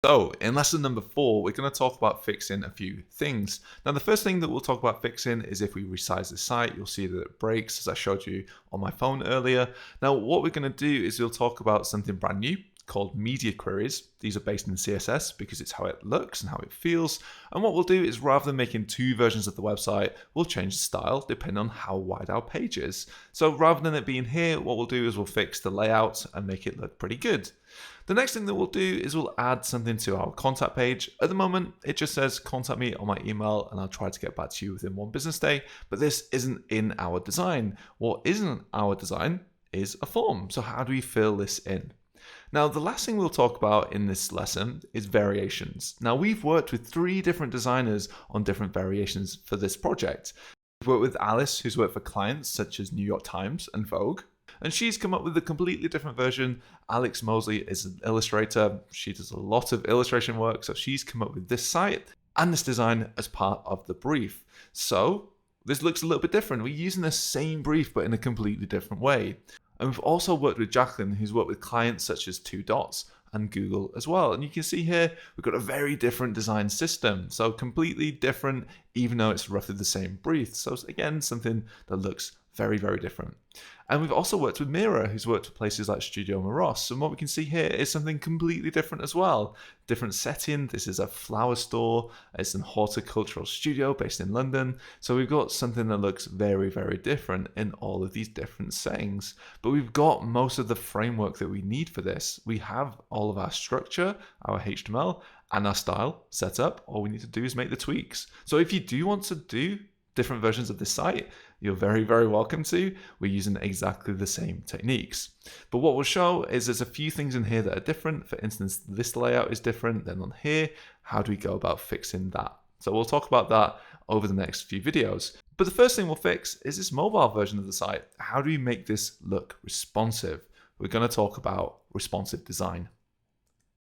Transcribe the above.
So in lesson number 4, we're going to talk about fixing a few things. Now, the first thing that we'll talk about fixing is if we resize the site, you'll see that it breaks as I showed you on my phone earlier. Now, what we're going to do is we'll talk about something brand new called media queries. These are based in CSS because it's how it looks and how it feels. And what we'll do is rather than making 2 versions of the website, we'll change the style depending on how wide our page is. So rather than it being here, what we'll do is we'll fix the layout and make it look pretty good. The next thing that we'll do is we'll add something to our contact page. At the moment, it just says contact me on my email and I'll try to get back to you within 1 business day, but this isn't in our design. What isn't our design is a form. So how do we fill this in? Now, the last thing we'll talk about in this lesson is variations. Now, we've worked with 3 different designers on different variations for this project. We've worked with Alice, who's worked for clients such as New York Times and Vogue, and she's come up with a completely different version. Alex Mosley is an illustrator. She does a lot of illustration work, so she's come up with this site and this design as part of the brief. So this looks a little bit different. We're using the same brief, but in a completely different way. And we've also worked with Jacqueline, who's worked with clients such as 2 Dots and Google as well. And you can see here, we've got a very different design system. So completely different, even though it's roughly the same brief. So again, something that looks very, very different. And we've also worked with Mira, who's worked with places like Studio Maros. And what we can see here is something completely different as well. Different setting. This is a flower store. It's an horticultural studio based in London. So we've got something that looks very, very different in all of these different settings. But we've got most of the framework that we need for this. We have all of our structure, our HTML, and our style set up. All we need to do is make the tweaks. So if you do want to do different versions of this site, you're very, very welcome to. We're using exactly the same techniques. But what we'll show is there's a few things in here that are different. For instance, this layout is different than on here. How do we go about fixing that? So we'll talk about that over the next few videos. But the first thing we'll fix is this mobile version of the site. How do we make this look responsive? We're going to talk about responsive design.